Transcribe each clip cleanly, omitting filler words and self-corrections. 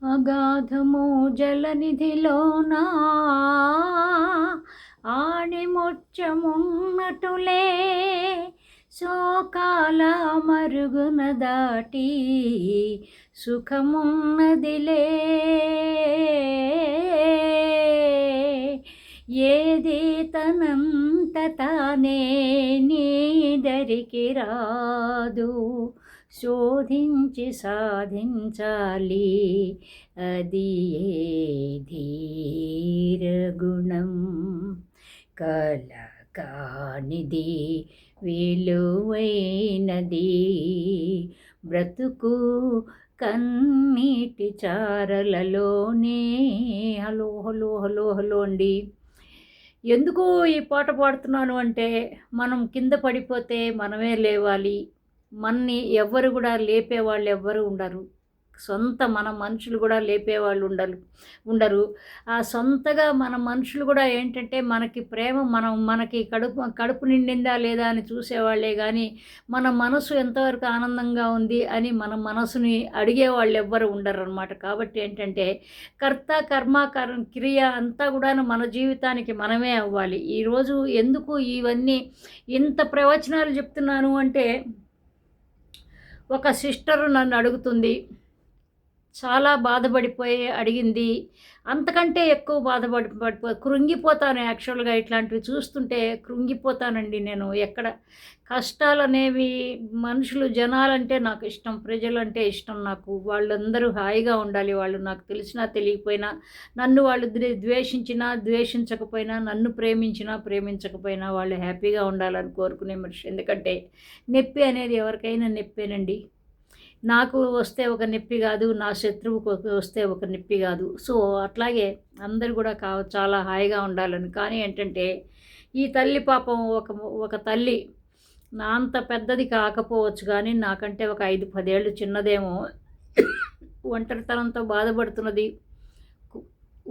అగాధము జలనిధిలోనా ఆణిముత్యమున్నటులే శోకాల మరుగున దాటి సుఖమున్నదిలే. ఏది తనంత తానే నీదరికి రాదు, శోధించి సాధించాలి, అది ఏ ధీరగుణం. కల కానిది విలువైనది బ్రతుకు కన్నీటి చారలలోనే. హలో హలో హలో హలో అండి. ఎందుకు ఈ పాట పాడుతున్నాను అంటే, మనం కింద పడిపోతే మనమే లేవాలి. మనని ఎవ్వరు కూడా లేపేవాళ్ళు ఎవ్వరు ఉండరు. మన మనుషులు కూడా లేపేవాళ్ళు ఉండరు. ఆ సొంతగా మన మనుషులు కూడా ఏంటంటే మనకి ప్రేమ, మనకి కడుపు నిండిందా లేదా అని చూసేవాళ్లే కానీ మన మనసు ఎంతవరకు ఆనందంగా ఉంది అని మన మనసుని అడిగేవాళ్ళు ఎవ్వరు ఉండరు అనమాట. కాబట్టి ఏంటంటే కర్త కర్మ క్రియ అంతా కూడా మన జీవితానికి మనమే అవ్వాలి. ఈరోజు ఎందుకు ఇవన్నీ ఇంత ప్రవచనాలు చెప్తున్నాను అంటే, ఒక సిస్టరు నన్ను అడుగుతుంది, చాలా బాధపడిపోయి అడిగింది. అంతకంటే ఎక్కువ కృంగిపోతాను. యాక్చువల్గా ఇట్లాంటివి చూస్తుంటే కృంగిపోతానండి నేను. ఎక్కడ కష్టాలు అనేవి, జనాలంటే నాకు ఇష్టం, ప్రజలంటే ఇష్టం నాకు. వాళ్ళందరూ హాయిగా ఉండాలి. వాళ్ళు నాకు తెలిసినా తెలియకపోయినా, నన్ను వాళ్ళు ద్వేషించినా ద్వేషించకపోయినా, నన్ను ప్రేమించకపోయినా వాళ్ళు హ్యాపీగా ఉండాలని కోరుకునే మనిషి. ఎందుకంటే నొప్పి అనేది ఎవరికైనా నొప్పేనండి. నాకు వస్తే ఒక నొప్పి కాదు, నా శత్రువుకు వస్తే ఒక నొప్పి కాదు. సో అట్లాగే అందరు కూడా చాలా హాయిగా ఉండాలని. కానీ ఏంటంటే ఈ తల్లి పాపం ఒక తల్లి నా అంత పెద్దది కాకపోవచ్చు, కానీ నాకంటే ఒక 5-10 ఏళ్ళు చిన్నదేమో. ఒంటరితనంతో బాధపడుతున్నది.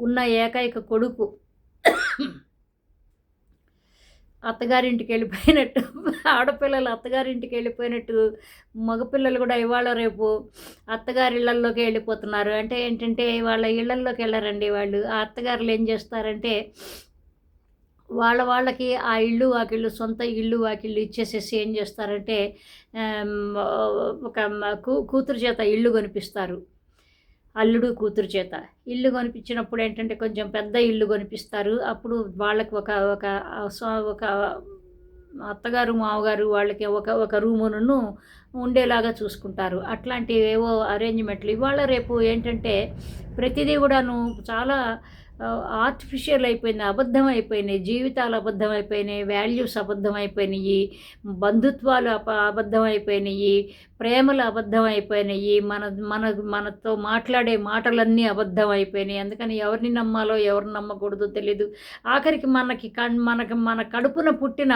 ఉన్న ఏకైక కొడుకు అత్తగారింటికి వెళ్ళిపోయినట్టు, ఆడపిల్లలు అత్తగారింటికి వెళ్ళిపోయినట్టు మగపిల్లలు కూడా ఇవాళ రేపు అత్తగారి ఇళ్లల్లోకి వెళ్ళిపోతున్నారు. అంటే ఏంటంటే వాళ్ళ ఇళ్లల్లోకి వెళ్ళరండి. వాళ్ళు ఆ అత్తగారులు ఏం చేస్తారంటే వాళ్ళకి ఆ ఇల్లు వాకిళ్ళు, సొంత ఇల్లు వాకిళ్ళు ఇచ్చేసేసి ఏం చేస్తారంటే ఒక కూతురు చేత ఇల్లు కొనిపిస్తారు. అల్లుడు కూతురు చేత ఇల్లు కొనిపించినప్పుడు ఏంటంటే కొంచెం పెద్ద ఇల్లు కొనిపిస్తారు. అప్పుడు వాళ్ళకి ఒక అత్తగారు మామగారు వాళ్ళకి ఒక రూమును ఉండేలాగా చూసుకుంటారు. అట్లాంటివి ఏవో అరేంజ్మెంట్లు ఇవాళ రేపు ఏంటంటే ప్రతిదీ కూడాను చాలా ఆర్టిఫిషియల్ అయిపోయింది, అబద్ధం అయిపోయినాయి, జీవితాలు అబద్ధం అయిపోయినాయి, వాల్యూస్ అబద్ధం అయిపోయినాయి, బంధుత్వాలు అబద్ధం అయిపోయినాయి, ప్రేమలు అబద్ధం అయిపోయినాయి, మనతో మాట్లాడే మాటలన్నీ అబద్ధం అయిపోయినాయి. అందుకని ఎవరిని నమ్మాలో ఎవరిని నమ్మకూడదో తెలీదు. ఆఖరికి మన కడుపున పుట్టిన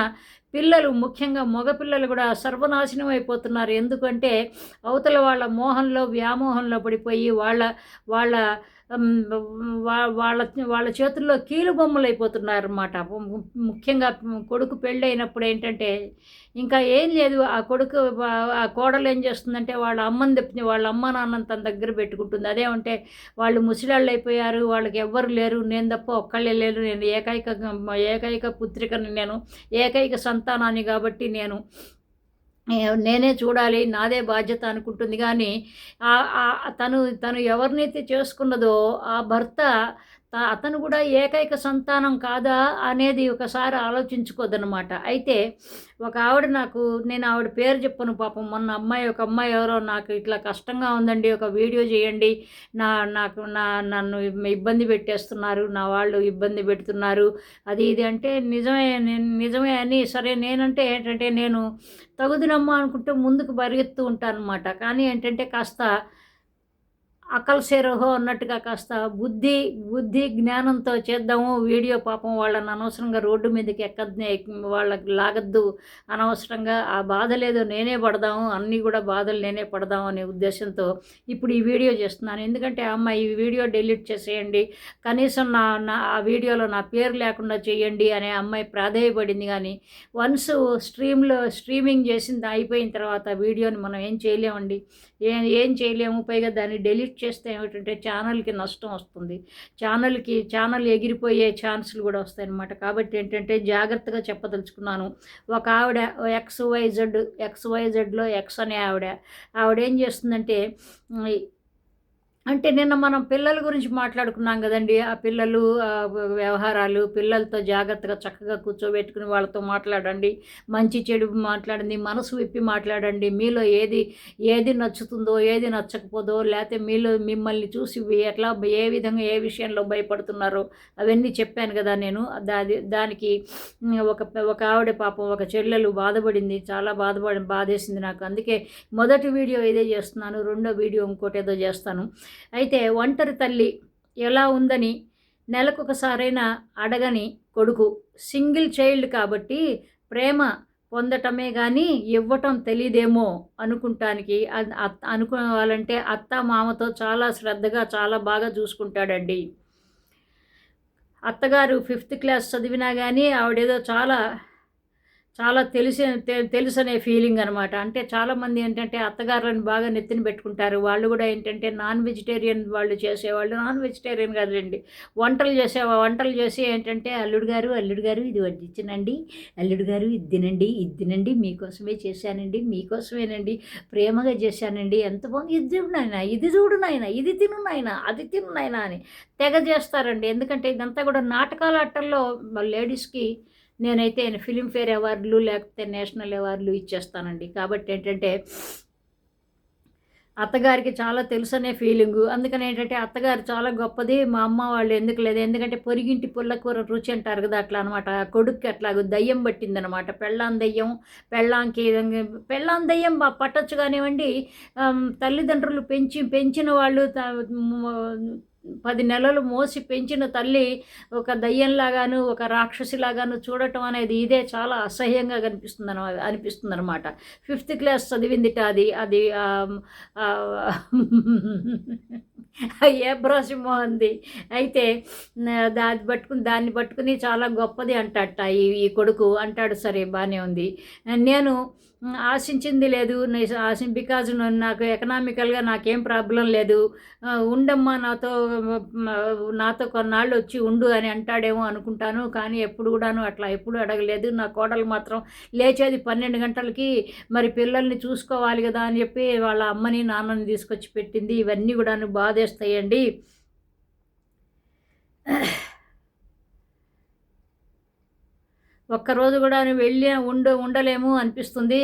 పిల్లలు, ముఖ్యంగా మగపిల్లలు కూడా సర్వనాశనం అయిపోతున్నారు. ఎందుకంటే అవతల వాళ్ళ మోహంలో వ్యామోహంలో పడిపోయి వాళ్ళ వాళ్ళ చేతుల్లో కీలు బొమ్మలు అయిపోతున్నారు అన్నమాట. ముఖ్యంగా కొడుకు పెళ్ళైనప్పుడు ఏంటంటే ఇంకా ఏం లేదు, ఆ కోడలు ఏం చేస్తుందంటే వాళ్ళ అమ్మ నాన్నని తన దగ్గర పెట్టుకుంటుంది. అదేమంటే వాళ్ళు ముసలాళ్ళు అయిపోయారు, వాళ్ళకి ఎవ్వరు లేరు, నేను తప్ప ఒక్కళ్ళే లేరు, నేను ఏకైక పుత్రికని, నేను ఏకైక సంతానాన్ని, కాబట్టి నేనే చూడాలి, నాదే బాధ్యత అనుకుంటుంది. కానీ తను ఎవరినైతే చేసుకున్నదో ఆ భర్త అతను కూడా ఏకైక సంతానం కాదా అనేది ఒకసారి ఆలోచించుకోదనమాట. అయితే ఒక ఆవిడ నేను ఆవిడ పేరు చెప్పను పాపం, మొన్న ఒక అమ్మాయి ఎవరో నాకు ఇట్లా కష్టంగా ఉందండి, ఒక వీడియో చేయండి, నన్ను ఇబ్బంది పెట్టేస్తున్నారు, నా వాళ్ళు ఇబ్బంది పెడుతున్నారు, అది ఇది అంటే నిజమే అని సరే నేనంటే ఏంటంటే నేను తగుదునమ్మా అనుకుంటే ముందుకు పరిగెత్తు ఉంటాను అనమాట. కానీ ఏంటంటే కాస్త అకల్సేరోహో అన్నట్టుగా కాస్త బుద్ధి జ్ఞానంతో చేద్దాము వీడియో. పాపం వాళ్ళని అనవసరంగా రోడ్డు మీదకి వాళ్ళకి లాగద్దు అనవసరంగా. ఆ బాధ లేదో నేనే పడదాము, అన్నీ కూడా బాధలు నేనే పడదాము అనే ఉద్దేశంతో ఇప్పుడు ఈ వీడియో చేస్తున్నాను. ఎందుకంటే అమ్మ ఈ వీడియో డిలీట్ చేసేయండి, కనీసం ఆ వీడియోలో నా పేరు లేకుండా చేయండి అనే అమ్మాయి ప్రాధేయపడింది. కానీ వన్స్ స్ట్రీమింగ్ చేసింది అయిపోయిన తర్వాత వీడియోని మనం ఏం చేయలేమండి, ఏం చేయలేము. పైగా దాన్ని డిలీట్ చేస్తే ఏమిటంటే ఛానల్కి నష్టం వస్తుంది, ఛానల్ ఎగిరిపోయే ఛాన్సులు కూడా వస్తాయన్నమాట. కాబట్టి ఏంటంటే జాగ్రత్తగా చెప్పదలుచుకున్నాను. ఒక ఆవిడ ఎక్స్వైజెడ్లో ఎక్స్ అనే ఆవిడ ఏం చేస్తుందంటే, అంటే నిన్న మనం పిల్లల గురించి మాట్లాడుకున్నాం కదండి. ఆ పిల్లలు వ్యవహారాలు, పిల్లలతో జాగ్రత్తగా చక్కగా కూర్చోబెట్టుకుని వాళ్ళతో మాట్లాడండి, మంచి చెడు మాట్లాడండి, మనసు విప్పి మాట్లాడండి. మీలో ఏది నచ్చుతుందో, ఏది నచ్చకపోదో, లేకపోతే మిమ్మల్ని చూసి ఎట్లా ఏ విధంగా ఏ విషయంలో భయపడుతున్నారో అవన్నీ చెప్పాను కదా నేను. దానికి ఒక ఆవిడ పాపం ఒక చెల్లెలు బాధపడింది, చాలా బాధేసింది నాకు. అందుకే మొదటి వీడియో ఇదే చేస్తున్నాను, రెండో వీడియో ఇంకోటి ఏదో చేస్తాను. అయితే ఒంటరి తల్లి ఎలా ఉందని నెలకొకసారైనా అడగని కొడుకు, సింగిల్ చైల్డ్ కాబట్టి ప్రేమ పొందటమే కానీ ఇవ్వటం తెలీదేమో అనుకోవాలంటే అత్త మామతో చాలా శ్రద్ధగా చాలా బాగా చూసుకుంటాడండి. అత్తగారు 5th క్లాస్ చదివినా కానీ ఆవిడేదో చాలా తెలుసనే ఫీలింగ్ అనమాట. అంటే చాలామంది ఏంటంటే అత్తగారులను బాగా నెత్తిన పెట్టుకుంటారు. వాళ్ళు కూడా ఏంటంటే నాన్ వెజిటేరియన్ వాళ్ళు చేసేవాళ్ళు, నాన్ వెజిటేరియన్ కాదండి, వంటలు చేసి ఏంటంటే అల్లుడు గారు ఇది వడ్డించనండి, అల్లుడు గారు ఇది తినండి, మీకోసమే చేశానండి, మీకోసమేనండి, ప్రేమగా చేశానండి, ఎంత బాగుంది, ఇది చూడు నాయన, ఇది చూడు నాయన, ఇది తిను నాయన, అది తిను నాయన అని తెగ చేస్తారండి. ఎందుకంటే ఇదంతా కూడా నాటకాల ఆటల్లో లేడీస్కి నేనైతే ఫిలింఫేర్ అవార్డులు లేకపోతే నేషనల్ అవార్డులు ఇచ్చేస్తానండి. కాబట్టి ఏంటంటే అత్తగారికి చాలా తెలుసనే ఫీలింగు. అందుకని ఏంటంటే అత్తగారు చాలా గొప్పది, మా అమ్మ వాళ్ళు ఎందుకు లేదు, ఎందుకంటే పొరిగింటి పుల్లకూర రుచి అంటారు కదా, అట్లా అనమాట. కొడుక్కి అట్లాగ దయ్యం పట్టిందనమాట. పెళ్ళాం దయ్యం పట్టొచ్చు కానివ్వండి. తల్లిదండ్రులు పెంచిన వాళ్ళు 10 నెలలు మోసి పెంచిన తల్లి ఒక దయ్యంలాగాను ఒక రాక్షసిలాగాను చూడటం అనేది ఇదే చాలా అసహ్యంగా అనిపిస్తుంది అనమాట. 5th క్లాస్ చదివిందిట అది ఏబ్రాసిమోహన్ది. అయితే దాన్ని పట్టుకుని చాలా గొప్పది అంటాడట ఈ కొడుకు. అంటాడు, సరే బాగానే ఉంది. నేను ఆశించింది లేదు, బికాజ్ నాకు ఎకనామికల్గా నాకేం ప్రాబ్లం లేదు, ఉండమ్మా నాతో కొన్నాళ్ళు వచ్చి ఉండు అని అంటాడేమో అనుకుంటాను. కానీ ఎప్పుడు అడగలేదు. నా కోడలు మాత్రం లేచేది 12 గంటలకి, మరి పిల్లల్ని చూసుకోవాలి కదా అని చెప్పి వాళ్ళ అమ్మని నాన్నని తీసుకొచ్చి పెట్టింది. ఇవన్నీ కూడా బాధేస్తాయండి. ఒక్కరోజు కూడా వెళ్ళి ఉండలేము అనిపిస్తుంది.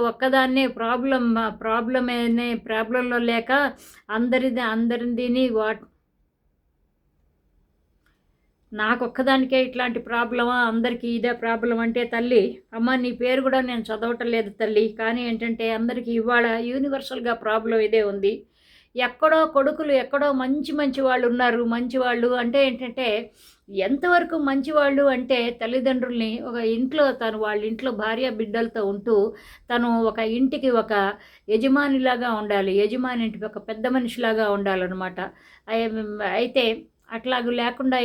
ఒక్కదాన్నే ప్రాబ్లంలో లేక అందరిదిని నాకొక్కదానికే ఇట్లాంటి ప్రాబ్లమా, అందరికీ ఇదే ప్రాబ్లం అంటే, తల్లి అమ్మ నీ పేరు కూడా నేను చదవటం లేదు తల్లి, కానీ ఏంటంటే అందరికీ ఇవాళ యూనివర్సల్గా ప్రాబ్లం ఇదే ఉంది. ఎక్కడో కొడుకులు ఎక్కడో మంచి వాళ్ళు ఉన్నారు. మంచివాళ్ళు అంటే ఏంటంటే ఎంతవరకు మంచివాళ్ళు అంటే, తల్లిదండ్రుల్ని ఒక ఇంట్లో వాళ్ళ ఇంట్లో భార్య బిడ్డలతో ఉంటూ తను ఒక ఇంటికి ఒక యజమానిలాగా ఉండాలి, ఇంటికి ఒక పెద్ద మనిషిలాగా ఉండాలన్నమాట. అయితే అట్లాగ లేకుండా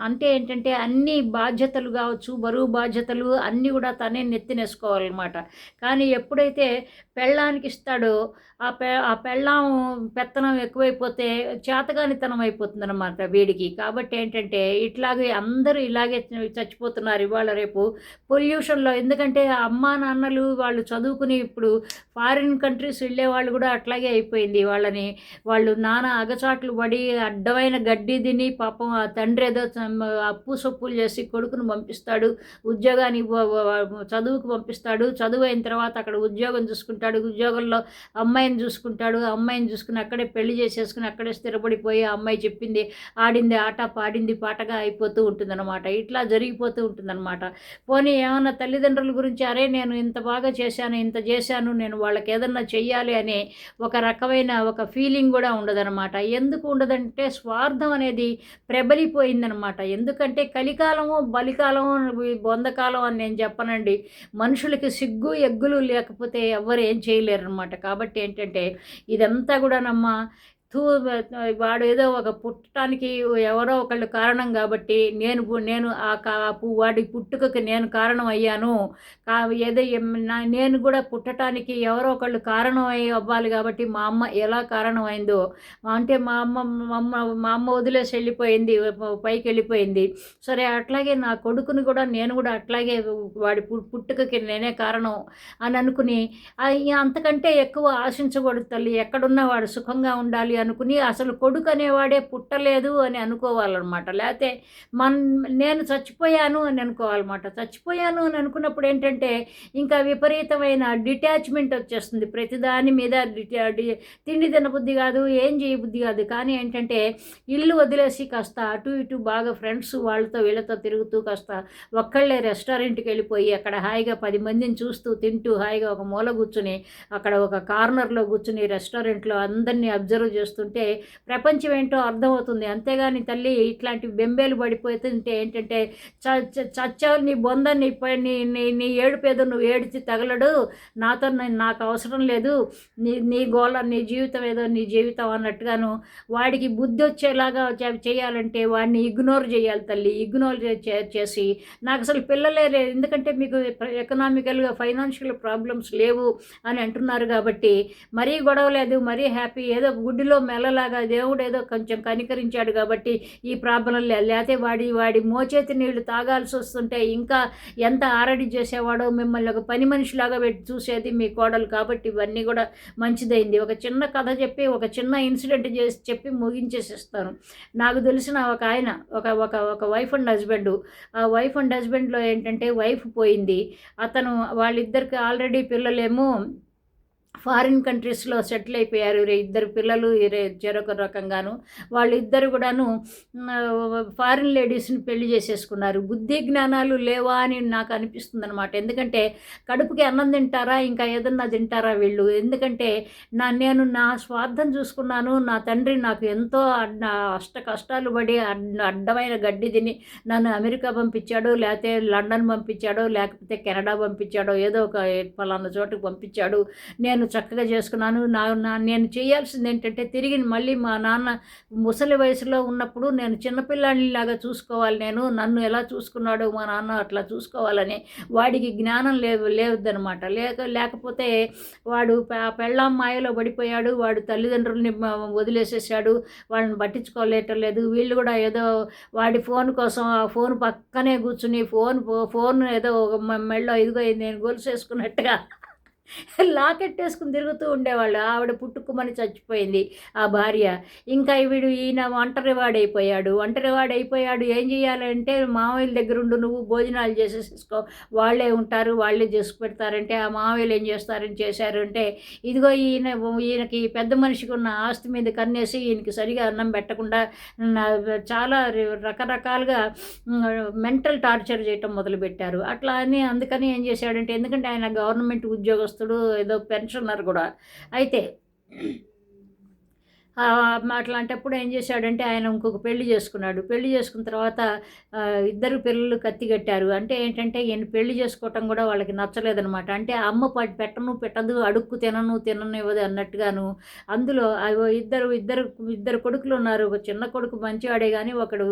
అంటే ఏంటంటే అన్ని బాధ్యతలు కావచ్చు, బరువు బాధ్యతలు అన్నీ కూడా తనే నెత్తినేసుకోవాలన్నమాట. కానీ ఎప్పుడైతే పెళ్ళానికి ఇస్తాడో ఆ పెళ్ళాం పెత్తనం ఎక్కువైపోతే చేతగానితనం అయిపోతుంది అనమాట వీడికి. కాబట్టి ఏంటంటే అందరూ ఇలాగే చచ్చిపోతున్నారు ఇవాళ రేపు పొల్యూషన్లో. ఎందుకంటే అమ్మా నాన్నలు వాళ్ళు చదువుకుని ఇప్పుడు ఫారిన్ కంట్రీస్ వెళ్ళే వాళ్ళు కూడా అట్లాగే అయిపోయింది. వాళ్ళు నానా అగచాట్లు పడి అడ్డమైన గడ్డి తిని పాపం ఆ తండ్రి ఏదో అప్పు సొప్పులు చేసి కొడుకును పంపిస్తాడు, చదువుకు పంపిస్తాడు. చదువు అయిన తర్వాత అక్కడ ఉద్యోగం చూసుకుంటాడు, ఉద్యోగంలో అమ్మాయిని చూసుకుని అక్కడే పెళ్లి చేసేసుకుని అక్కడే స్థిరపడిపోయి ఆ అమ్మాయి చెప్పింది ఆడింది ఆట పాడింది పాటగా అయిపోతూ ఉంటుందన్నమాట. ఇట్లా జరిగిపోతూ ఉంటుందన్నమాట. పోనీ ఏమన్నా తల్లిదండ్రుల గురించి అరే నేను ఇంత బాగా చేశాను నేను వాళ్ళకి ఏదన్నా చెయ్యాలి అనే ఒక రకమైన ఒక ఫీలింగ్ కూడా ఉండదన్నమాట. ఎందుకు ఉండదంటే స్వార్థం అనేది ప్రబలిపోయిందనమాట. ఎందుకంటే కలికాలము బలికాలము బొందకాలం అని నేను చెప్పనండి. మనుషులకి సిగ్గు ఎగ్గులు లేకపోతే ఎవరు ఏం చేయలేరు అనమాట. కాబట్టి ఏంటంటే ఇదంతా కూడా వాడు ఏదో ఒక పుట్టడానికి ఎవరో ఒకళ్ళు కారణం కాబట్టి నేను వాడి పుట్టుకకి నేను కారణం అయ్యాను. కా ఏదో నేను కూడా పుట్టడానికి ఎవరో ఒకళ్ళు కారణం అవ్వాలి కాబట్టి మా అమ్మ ఎలా కారణమైందో, అంటే మా అమ్మ వదిలేసి వెళ్ళిపోయింది, పైకి వెళ్ళిపోయింది. సరే అట్లాగే నా కొడుకుని కూడా నేను కూడా అట్లాగే వాడి పుట్టుకకి నేనే కారణం అని అనుకుని అంతకంటే ఎక్కువ ఆశించకూడదు తల్లి. ఎక్కడున్నా వాడు సుఖంగా ఉండాలి అనుకుని అసలు కొడుకు అనేవాడే పుట్టలేదు అని అనుకోవాలన్నమాట. లేకపోతే నేను చచ్చిపోయాను అని అనుకోవాలన్నమాట. చచ్చిపోయాను అని అనుకున్నప్పుడు ఏంటంటే ఇంకా విపరీతమైన డిటాచ్మెంట్ వచ్చేస్తుంది ప్రతిదాని మీద. తిండి తినబుద్ధి కాదు, ఏం చేయబుద్ధి కాదు. కానీ ఏంటంటే ఇల్లు వదిలేసి కాస్త అటు ఇటు బాగా ఫ్రెండ్స్ వాళ్ళతో వీళ్ళతో తిరుగుతూ కాస్త ఒక్కళ్ళే రెస్టారెంట్కి వెళ్ళిపోయి అక్కడ హాయిగా 10 మందిని చూస్తూ తింటూ హాయిగా ఒక మూల కూర్చుని అక్కడ ఒక కార్నర్లో కూర్చుని రెస్టారెంట్లో అందరినీ అబ్జర్వ్ చేస్తుంటే ప్రపంచం ఏంటో అర్థమవుతుంది. అంతేగాని తల్లి ఇట్లాంటి బెంబేలు పడిపోతుంటే ఏంటంటే చచ్చావు నీ బొంద, నీ ఏడుపేదో నువ్వు ఏడిచి తగలడు, నాతో నాకు అవసరం లేదు, నీ గోళ నీ జీవితం ఏదో నీ జీవితం అన్నట్టుగాను వాడికి బుద్ధి వచ్చేలాగా చేయాలంటే వాడిని ఇగ్నోర్ చేయాలి తల్లి. ఇగ్నోర్ చేసి నాకు అసలు పిల్లలే లేదు, ఎందుకంటే మీకు ఎకనామికల్గా ఫైనాన్షియల్ ప్రాబ్లమ్స్ లేవు అని అంటున్నారు కాబట్టి మరీ గొడవ లేదు, మరీ హ్యాపీ, ఏదో గుడ్డిలో మెల్లలాగా దేవుడు ఏదో కొంచెం కనికరించాడు కాబట్టి ఈ ప్రాబ్లం లేకపోతే వాడి మోచేతి నీళ్లు తాగాల్సి వస్తుంటే ఇంకా ఎంత ఆరడి చేసేవాడో, మిమ్మల్ని ఒక పని మనిషిలాగా పెట్టి చూసేది మీ కోడలు. కాబట్టి ఇవన్నీ కూడా మంచిదైంది. ఒక చిన్న కథ చెప్పి ఒక చిన్న ఇన్సిడెంట్ చెప్పి ముగించేసిస్తాను. నాకు తెలిసిన ఒక ఆయన ఒక వైఫ్ అండ్ హస్బెండ్. ఆ వైఫ్ అండ్ హస్బెండ్లో ఏంటంటే వైఫ్ పోయింది, అతను వాళ్ళిద్దరికి ఆల్రెడీ పిల్లలేమో ఫారిన్ కంట్రీస్లో సెటిల్ అయిపోయారు. ఇద్దరు పిల్లలు చెరొక రకంగాను. వాళ్ళిద్దరు కూడాను ఫారిన్ లేడీస్ని పెళ్లి చేసేసుకున్నారు. బుద్ధి జ్ఞానాలు లేవా అని నాకు అనిపిస్తుంది అనమాట. ఎందుకంటే కడుపుకి అన్నం తింటారా, ఇంకా ఏదన్నా తింటారా వీళ్ళు? ఎందుకంటే నేను నా స్వార్థం చూసుకున్నాను. నా తండ్రి నాకు ఎంతో అష్ట కష్టాలు పడి అడ్డమైన గడ్డి తిని నన్ను అమెరికా పంపించాడో, లేకపోతే లండన్ పంపించాడో, లేకపోతే కెనడా పంపించాడో, ఏదో ఒక పలానా చోటుకు పంపించాడు. నేను చక్కగా చేసుకున్నాను. నేను చేయాల్సింది ఏంటంటే తిరిగి మళ్ళీ మా నాన్న ముసలి వయసులో ఉన్నప్పుడు నేను చిన్నపిల్లాడిలాగా చూసుకోవాలి, నన్ను ఎలా చూసుకున్నాడో మా నాన్న అట్లా చూసుకోవాలని వాడికి జ్ఞానం లేదనమాట. లేకపోతే వాడు పెళ్ళాం మాయలో పడిపోయాడు. వాడు తల్లిదండ్రుల్ని వదిలేసేసాడు, వాళ్ళని పట్టించుకోలేటం లేదు. వీళ్ళు కూడా ఏదో వాడి ఫోన్ కోసం ఆ ఫోన్ పక్కనే కూర్చుని ఫోన్ ఏదో మెళ్ళో ఇదిగో నేను గొలుసేసుకున్నట్టుగా లాకెట్ వేసుకుని తిరుగుతూ ఉండేవాళ్ళు. ఆవిడ పుట్టుకుమని చచ్చిపోయింది ఆ భార్య. ఇంకా ఈయన ఒంటరివాడైపోయాడు. ఏం చేయాలంటే మామయ్యల దగ్గర ఉండు, నువ్వు భోజనాలు చేసేసుకో, వాళ్ళే ఉంటారు, వాళ్ళే చేసి పెడతారంటే ఆ మామయ్యలు ఏం చేశారు అంటే ఇదిగో ఈయనకి పెద్ద మనిషికి ఉన్న ఆస్తి మీద కన్నేసి ఈయనకి సరిగా అన్నం పెట్టకుండా చాలా రకరకాలుగా మెంటల్ టార్చర్ చేయటం మొదలుపెట్టారు. అట్లా అని అందుకని ఏం చేశాడంటే, ఎందుకంటే ఆయన గవర్నమెంట్ ఉద్యోగస్తుడు, ఏదో పెన్షనర్ కూడా అయితే అట్లాంటప్పుడు ఏం చేశాడంటే ఆయన ఇంకొక పెళ్లి చేసుకున్నాడు. పెళ్లి చేసుకున్న తర్వాత ఇద్దరు పిల్లలు కత్తిగట్టారు. అంటే ఏంటంటే ఈయన పెళ్లి చేసుకోవటం కూడా వాళ్ళకి నచ్చలేదనమాట. అంటే అమ్మ పెట్టదు, అడుక్కు తిననివ్వదు అన్నట్టుగాను. అందులో ఇద్దరు కొడుకులు ఉన్నారు. ఒక చిన్న కొడుకు మంచివాడే కానీ ఒకడు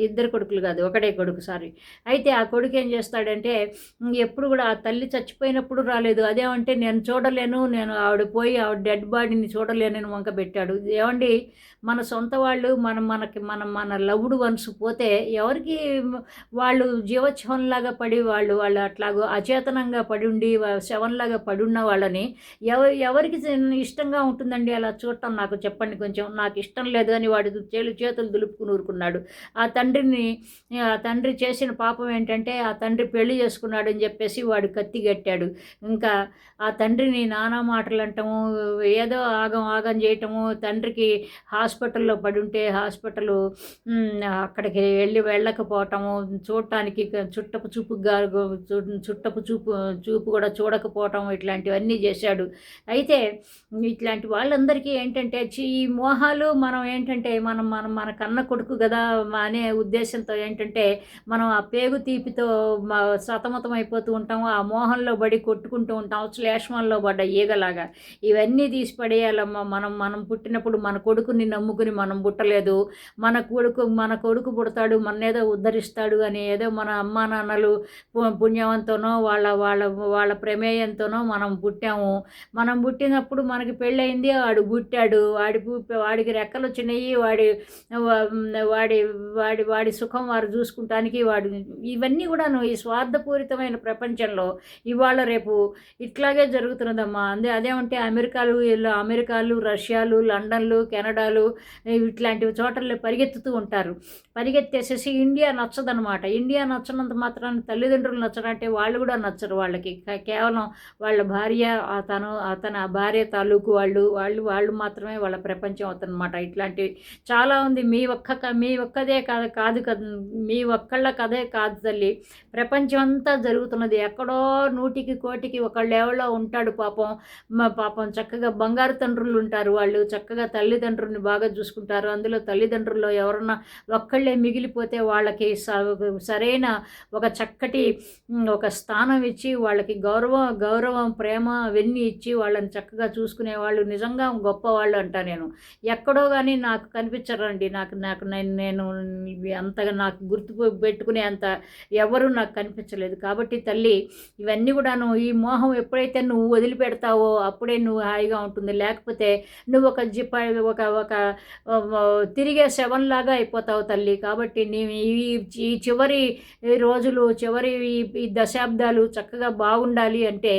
ఇద్దరు కొడుకులు కాదు, ఒకడే కొడుకు, సారీ. అయితే ఆ కొడుకు ఏం చేస్తాడంటే ఎప్పుడు కూడా ఆ తల్లి చచ్చిపోయినప్పుడు రాలేదు. అదేమంటే నేను చూడలేను, ఆవిడ డెడ్ బాడీని చూడలేనని వంక పెట్టాడు. ఏమండి, మన సొంత వాళ్ళు మన లవ్డ్ వన్స్ పోతే ఎవరికి వాళ్ళు జీవోత్సవంలాగా పడి వాళ్ళు అట్లాగో అచేతనంగా పడి ఉండి శవంలాగా పడి ఉన్న వాళ్ళని ఎవరికి ఇష్టంగా ఉంటుందండి అలా చూడటం? నాకు చెప్పండి కొంచెం. నాకు ఇష్టం లేదు అని వాడు చేతులు దులుపుకుని ఊరుకున్నాడు. ఆ తండ్రి చేసిన పాపం ఏంటంటే ఆ తండ్రి పెళ్లి చేసుకున్నాడని చెప్పేసి వాడు కత్తి కట్టాడు. ఇంకా ఆ తండ్రిని నానా మాటలు అంటాము, ఏదో ఆగం చేయటము. తండ్రికి హాస్పిటల్లో పడి ఉంటే అక్కడికి వెళ్ళకపోవటము, చూడటానికి చుట్టపు చూపు కూడా చూడకపోవటం, ఇట్లాంటివన్నీ చేశాడు. అయితే ఇట్లాంటి వాళ్ళందరికీ ఏంటంటే ఈ మోహాలు మనం ఏంటంటే మన కన్న కొడుకు కదా అని అనే ఉద్దేశంతో ఏంటంటే మనం ఆ పేగు తీపితో సతమతం అయిపోతూ ఉంటాం, ఆ మోహంలో పడి కొట్టుకుంటూ ఉంటాం, శ్లేష్మంలో పడ్డ ఈగలాగా. ఇవన్నీ తీసి పడేయాలమ్మా. మనం మనం పుట్టినప్పుడు మన కొడుకుని నమ్ముకుని మనం పుట్టలేదు. మన కొడుకు పుడతాడు, మననేదో ఉద్ధరిస్తాడు అని ఏదో మన అమ్మా నాన్నలు పుణ్యవంతోనో వాళ్ళ వాళ్ళ వాళ్ళ ప్రమేయంతోనో మనం పుట్టాము. మనం పుట్టినప్పుడు మనకి పెళ్ళయింది, వాడు పుట్టాడు, వాడికి రెక్కలు వచ్చినాయి, వాడి వాడి వాడి వాడి సుఖం వారు చూసుకుంటానికి ఇవన్నీ కూడాను ఈ స్వార్థపూరితమైన ప్రపంచంలో ఇవాళ రేపు ఇట్లాగే జరుగుతున్నదమ్మా. అదేమంటే అమెరికాలు, రష్యాలు, లండన్లు, కెనడాలు ఇట్లాంటి చోటల్లో పరిగెత్తుతూ ఉంటారు. పరిగెత్తేసేసి ఇండియా నచ్చదనమాట. ఇండియా నచ్చనంత మాత్రాన్ని తల్లిదండ్రులు నచ్చడంటే వాళ్ళు కూడా నచ్చరు. వాళ్ళకి కేవలం వాళ్ళ భార్య, అతని భార్య తాలూకు వాళ్ళు మాత్రమే వాళ్ళ ప్రపంచం అవుతుందన్నమాట. ఇట్లాంటివి చాలా ఉంది. మీ ఒక్కదే కాదు కదా, మీ ఒక్కళ్ళ కథే కాదు తల్లి, ప్రపంచం అంతా జరుగుతున్నది. ఎక్కడో 100కి 1,00,000కి ఒకళ్ళు ఎవరో ఉంటాడు పాపం చక్కగా బంగారు తండ్రులు ఉంటారు. వాళ్ళు చక్కగా తల్లిదండ్రుల్ని బాగా చూసుకుంటారు. అందులో తల్లిదండ్రుల్లో ఎవరన్నా ఒక్కళ్ళే మిగిలిపోతే వాళ్ళకి సరైన ఒక చక్కటి ఒక స్థానం ఇచ్చి వాళ్ళకి గౌరవం, ప్రేమ అవన్నీ ఇచ్చి వాళ్ళని చక్కగా చూసుకునే వాళ్ళు నిజంగా గొప్పవాళ్ళు అంటా నేను. ఎక్కడో కానీ నాకు కనిపించరండి. నేను అంతగా నాకు గుర్తు పెట్టుకునే అంత ఎవరు నాకు కనిపించలేదు. కాబట్టి తల్లి, ఇవన్నీ కూడాను ఈ మోహం ఎప్పుడైతే నువ్వు వదిలిపెడతావో అప్పుడే నువ్వు హాయిగా ఉంటుంది. లేకపోతే నువ్వు ఒక తిరిగే శవంలాగా అయిపోతావు తల్లి. కాబట్టి ఈ చివరి రోజులు, చివరి ఈ దశాబ్దాలు చక్కగా బాగుండాలి అంటే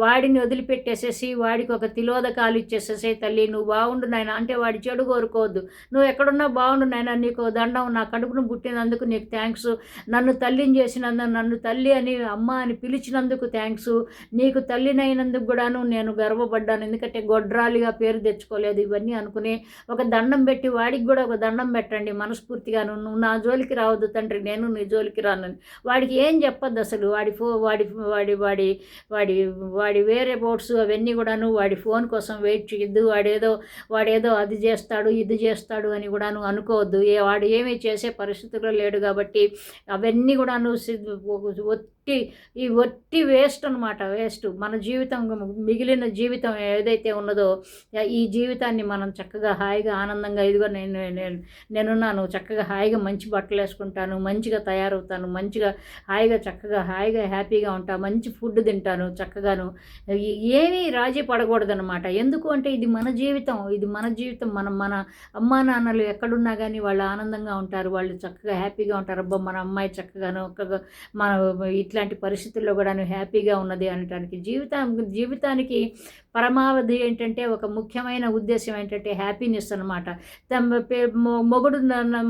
వాడిని వదిలిపెట్టేసేసి వాడికి ఒక తిలోదకాలు ఇచ్చేసేసే తల్లి. నువ్వు బాగుండు నాయన అంటే వాడి చెడు కోరుకోవద్దు. నువ్వు ఎక్కడున్నా బాగుండు నాయన, నీకు దండం, నా కడుపును పుట్టినందుకు నీకు థ్యాంక్స్, నన్ను తల్లిని చేసినందుకు, నన్ను తల్లి అని అమ్మ అని పిలిచినందుకు థ్యాంక్స్, నీకు తల్లినైనందుకు కూడాను నేను గర్వపడ్డాను, ఎందుకంటే గొడ్రాలిగా పేరు తెచ్చుకోలేదు. ఇవన్నీ అనుకుని ఒక దండం పెట్టి వాడికి కూడా ఒక దండం పెట్టండి మనస్ఫూర్తిగాను. నువ్వు నా జోలికి రావద్దు తండ్రి, నేను నీ జోలికి రానని. వాడికి ఏం చెప్పొద్దు అసలు. వాడి వేరే బోట్స్ అవన్నీ కూడాను వాడి ఫోన్ కోసం వెయిట్ చేయొద్దు. వాడేదో అది చేస్తాడు, ఇది చేస్తాడు అని కూడాను అనుకోవద్దు. వాడు ఏమీ చేసే పరిస్థితుల్లో లేడు కాబట్టి అవన్నీ కూడాను ఒట్టి వేస్ట్ అనమాట. వేస్ట్. మన జీవితం, మిగిలిన జీవితం ఏదైతే ఉన్నదో ఈ జీవితాన్ని మనం చక్కగా హాయిగా ఆనందంగా, ఇదిగో నేనున్నాను, చక్కగా హాయిగా మంచి బట్టలు వేసుకుంటాను, మంచిగా తయారవుతాను, మంచిగా చక్కగా హ్యాపీగా ఉంటాను, మంచి ఫుడ్ తింటాను చక్కగాను. ఏమీ రాజీ పడకూడదనమాట. ఎందుకు అంటే ఇది మన జీవితం. మన అమ్మా నాన్నలు ఎక్కడున్నా కానీ వాళ్ళు ఆనందంగా ఉంటారు, వాళ్ళు చక్కగా హ్యాపీగా ఉంటారు. అబ్బా మన అమ్మాయి చక్కగాను మన ఇట్లాంటి పరిస్థితుల్లో కూడా హ్యాపీగా ఉన్నది అనటానికి జీవితానికి పరమావధి ఏంటంటే ఒక ముఖ్యమైన ఉద్దేశం ఏంటంటే హ్యాపీనెస్ అనమాట.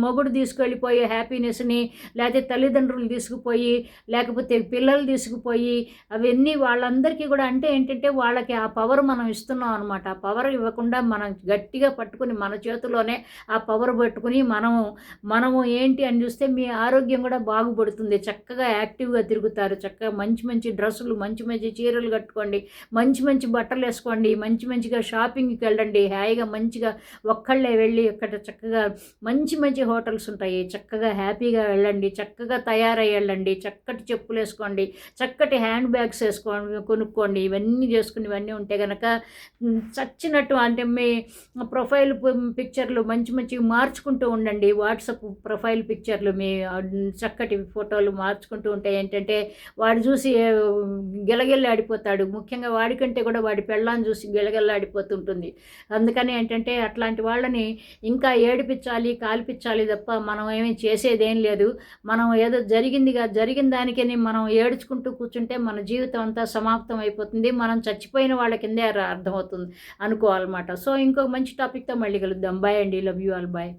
మొగుడు తీసుకెళ్ళిపోయే హ్యాపీనెస్ని, లేకపోతే తల్లిదండ్రులు తీసుకుపోయి, లేకపోతే పిల్లలు తీసుకుపోయి, అవన్నీ వాళ్ళందరికీ కూడా అంటే ఏంటంటే వాళ్ళకి ఆ పవర్ మనం ఇస్తున్నాం అనమాట. ఆ పవర్ ఇవ్వకుండా మనం గట్టిగా పట్టుకుని మన చేతిలోనే ఆ పవర్ పట్టుకుని మనము ఏంటి అని చూస్తే మీ ఆరోగ్యం కూడా బాగుపడుతుంది. చక్కగా యాక్టివ్గా తిరుగుతారు, చక్కగా మంచి డ్రెస్సులు, మంచి చీరలు కట్టుకోండి, మంచి బట్టలు వేసుకోండి, మంచిగా షాపింగ్కి వెళ్ళండి, హాయిగా మంచిగా ఒక్కళ్ళే వెళ్ళి ఇక్కడ చక్కగా మంచి హోటల్స్ ఉంటాయి, చక్కగా హ్యాపీగా వెళ్ళండి, చక్కగా తయారై వెళ్ళండి, చక్కటి చెప్పులు వేసుకోండి, చక్కటి హ్యాండ్ బ్యాగ్స్ కొనుక్కోండి. ఇవన్నీ చేసుకుని ఇవన్నీ ఉంటే కనుక చచ్చినట్టు అంటే మీ ప్రొఫైల్ పిక్చర్లు మంచి మార్చుకుంటూ ఉండండి. వాట్సాప్ ప్రొఫైల్ పిక్చర్లు మీ చక్కటి ఫోటోలు మార్చుకుంటూ ఉంటే ఏంటంటే వాడు చూసి గిలగిల్లాడిపోతాడు. ముఖ్యంగా వాడికంటే కూడా వాడి పెళ్ళాన్ని చూసి గిలగిల్లాడిపోతుంటుంది. అందుకని ఏంటంటే అట్లాంటి వాళ్ళని ఇంకా ఏడిపించాలి, కాల్పించాలి తప్ప మనం ఏమీ చేసేదేం లేదు. మనం ఏదో జరిగిన దానికని మనం ఏడ్చుకుంటూ కూర్చుంటే మన జీవితం అంతా సమాప్తం అయిపోతుంది. మనం చచ్చిపోయిన వాళ్ళ కిందే అర్థమవుతుంది అనుకోవాలన్నమాట. సో ఇంకొక మంచి టాపిక్తో మళ్ళీ కలుద్దాం. బాయ్ అండి. Love you all. బాయ్.